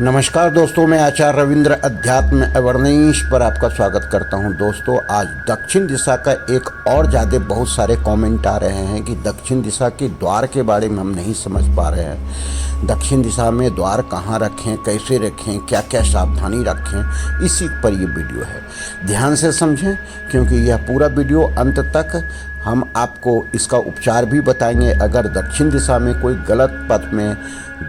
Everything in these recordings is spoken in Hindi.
नमस्कार दोस्तों, मैं आचार्य रविंद्र अध्यात्म अवर्नेश पर आपका स्वागत करता हूं। दोस्तों, आज दक्षिण दिशा का एक और ज़्यादा बहुत सारे कमेंट आ रहे हैं कि दक्षिण दिशा के द्वार के बारे में हम नहीं समझ पा रहे हैं। दक्षिण दिशा में द्वार कहाँ रखें, कैसे रखें, क्या क्या सावधानी रखें, इसी पर ये वीडियो है। ध्यान से समझें, क्योंकि यह पूरा वीडियो अंत तक हम आपको इसका उपचार भी बताएंगे। अगर दक्षिण दिशा में कोई गलत पथ में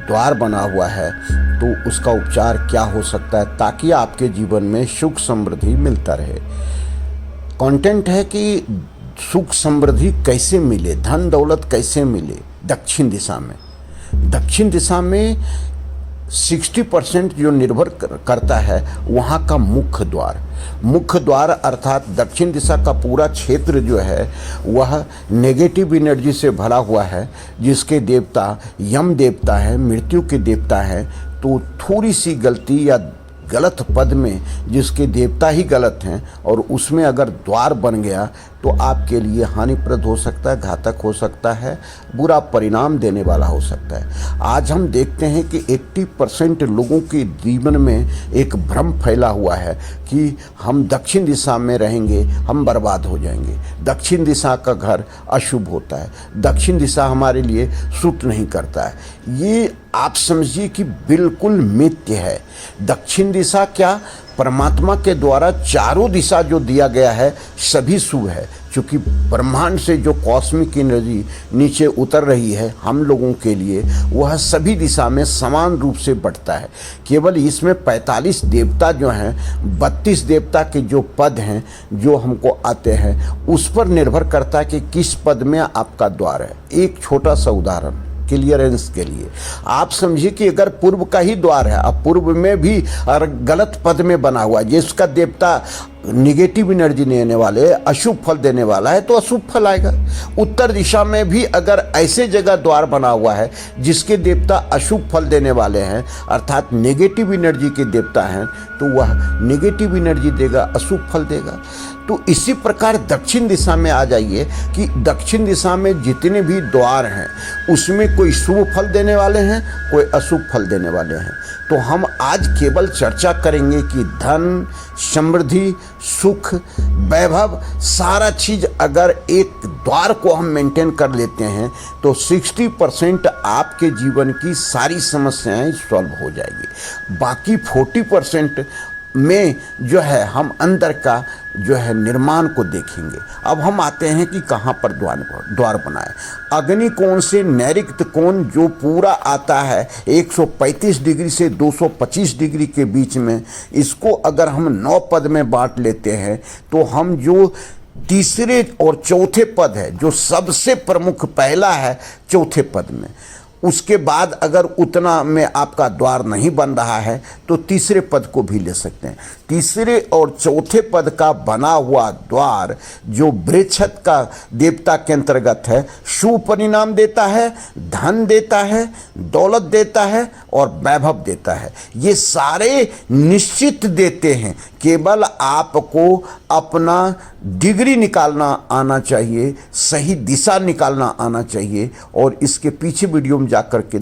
द्वार बना हुआ है तो उसका उपचार क्या हो सकता है, ताकि आपके जीवन में सुख समृद्धि मिलता रहे। कंटेंट है कि सुख समृद्धि कैसे मिले, धन दौलत कैसे मिले दक्षिण दिशा में। दक्षिण दिशा में 60% जो निर्भर करता है वहाँ का मुख्य द्वार। मुख्य द्वार अर्थात दक्षिण दिशा का पूरा क्षेत्र जो है वह नेगेटिव एनर्जी से भरा हुआ है, जिसके देवता यम देवता है, मृत्यु के देवता है। तो थोड़ी सी गलती या गलत पद में जिसके देवता ही गलत हैं और उसमें अगर द्वार बन गया तो आपके लिए हानिप्रद हो सकता है, घातक हो सकता है, बुरा परिणाम देने वाला हो सकता है। आज हम देखते हैं कि 80% लोगों के जीवन में एक भ्रम फैला हुआ है कि हम दक्षिण दिशा में रहेंगे हम बर्बाद हो जाएंगे, दक्षिण दिशा का घर अशुभ होता है, दक्षिण दिशा हमारे लिए सूट नहीं करता है। ये आप समझिए कि बिल्कुल मिथ्य है। दक्षिण दिशा क्या, परमात्मा के द्वारा चारों दिशा जो दिया गया है सभी शुभ है। क्योंकि ब्रह्मांड से जो कॉस्मिक एनर्जी नीचे उतर रही है हम लोगों के लिए, वह सभी दिशा में समान रूप से बढ़ता है। केवल इसमें 45 देवता जो हैं, 32 देवता के जो पद हैं जो हमको आते हैं उस पर निर्भर करता है कि किस पद में आपका द्वार है। एक छोटा सा उदाहरण क्लियरेंस के लिए आप समझिए कि अगर पूर्व का ही द्वार है, अब पूर्व में भी गलत पद में बना हुआ है जिसका देवता निगेटिव एनर्जी देने वाले, अशुभ फल देने वाला है, तो अशुभ फल आएगा। उत्तर दिशा में भी अगर ऐसे जगह द्वार बना हुआ है जिसके देवता अशुभ फल देने वाले हैं अर्थात नेगेटिव एनर्जी के देवता हैं, तो वह नेगेटिव एनर्जी देगा, अशुभ फल देगा। तो इसी प्रकार दक्षिण दिशा में आ जाइए कि दक्षिण दिशा में जितने भी द्वार हैं उसमें कोई शुभ फल देने वाले हैं, कोई अशुभ फल देने वाले हैं। तो हम आज केवल चर्चा करेंगे कि धन, समृद्धि, सुख, वैभव, सारा चीज़ अगर एक द्वार को हम मेंटेन कर लेते हैं तो 60% आपके जीवन की सारी समस्याएं सॉल्व हो जाएगी। बाकी 40% में जो है हम अंदर का जो है निर्माण को देखेंगे। अब हम आते हैं कि कहाँ पर द्वार बनाए। अग्नि कोण से नैऋत्य कोण जो पूरा आता है 135 डिग्री से 225 डिग्री के बीच में, इसको अगर हम 9 पद में बांट लेते हैं तो हम जो तीसरे और चौथे पद है, जो सबसे प्रमुख पहला है चौथे पद में, उसके बाद अगर उतना में आपका द्वार नहीं बन रहा है तो तीसरे पद को भी ले सकते हैं। तीसरे और चौथे पद का बना हुआ द्वार जो बृहस्पति का देवता के अंतर्गत है, शुभ परिणाम देता है, धन देता है, दौलत देता है और वैभव देता है। ये सारे निश्चित देते हैं, केवल आपको अपना डिग्री निकालना आना चाहिए, सही दिशा निकालना आना चाहिए। और इसके पीछे वीडियो में जाकर के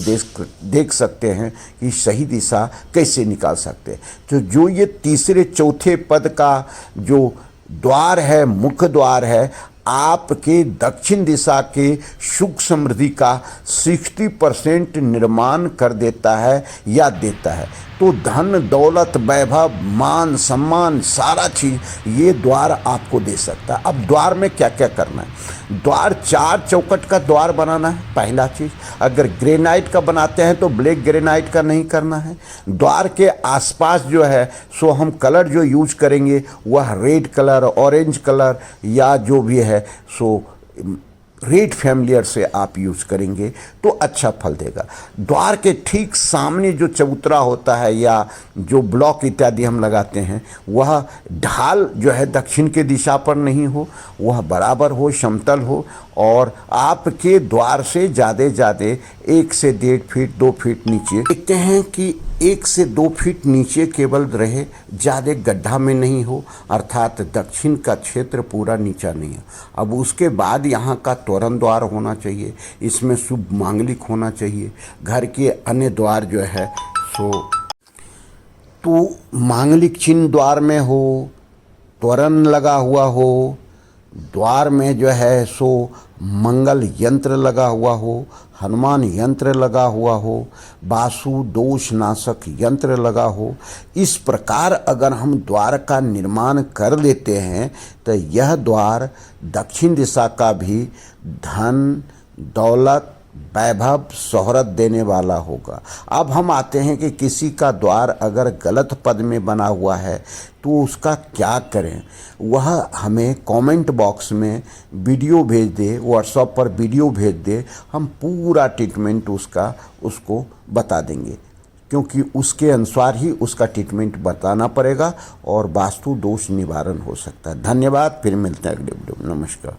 देख सकते हैं कि सही दिशा कैसे निकाल सकते हैं। तो जो ये तीसरे चौथे पद का जो द्वार है, मुख्य द्वार है, आपके दक्षिण दिशा के सुख समृद्धि का 60% निर्माण कर देता है या देता है। तो धन, दौलत, वैभव, मान, सम्मान, सारा चीज़ ये द्वार आपको दे सकता है। अब द्वार में क्या क्या करना है? द्वार 4 चौखट का द्वार बनाना है पहला चीज़। अगर ग्रेनाइट का बनाते हैं तो ब्लैक ग्रेनाइट का नहीं करना है। द्वार के आसपास जो है सो हम कलर जो यूज करेंगे वह रेड कलर, ऑरेंज कलर या जो भी है सो रेड फैमिलियर से आप यूज करेंगे तो अच्छा फल देगा। द्वार के ठीक सामने जो चबूतरा होता है या जो ब्लॉक इत्यादि हम लगाते हैं वह ढाल जो है दक्षिण के दिशा पर नहीं हो, वह बराबर हो, समतल हो और आपके द्वार से ज़्यादा 1 से 1.5 फीट 2 फीट नीचे देखते हैं कि 1 से 2 फीट नीचे केवल रहे, ज़्यादा गड्ढा में नहीं हो, अर्थात दक्षिण का क्षेत्र पूरा नीचा नहीं है। अब उसके बाद यहाँ का तोरण द्वार होना चाहिए, इसमें शुभ मांगलिक होना चाहिए। घर के अन्य द्वार जो है सो वास्तु मांगलिक चिन्ह द्वार में हो, तोरण लगा हुआ हो, द्वार में जो है सो मंगल यंत्र लगा हुआ हो, हनुमान यंत्र लगा हुआ हो, वास्तु दोष नाशक यंत्र लगा हो, इस प्रकार अगर हम द्वार का निर्माण कर लेते हैं तो यह द्वार दक्षिण दिशा का भी धन, दौलत, वैभव, शोहरत देने वाला होगा। अब हम आते हैं कि किसी का द्वार अगर गलत पद में बना हुआ है तो उसका क्या करें। वह हमें कमेंट बॉक्स में वीडियो भेज दे, व्हाट्सएप पर वीडियो भेज दे, हम पूरा ट्रीटमेंट उसको बता देंगे, क्योंकि उसके अनुसार ही उसका ट्रीटमेंट बताना पड़ेगा और वास्तु दोष निवारण हो सकता है। धन्यवाद, फिर मिलते हैं अगले वीडियो में। नमस्कार।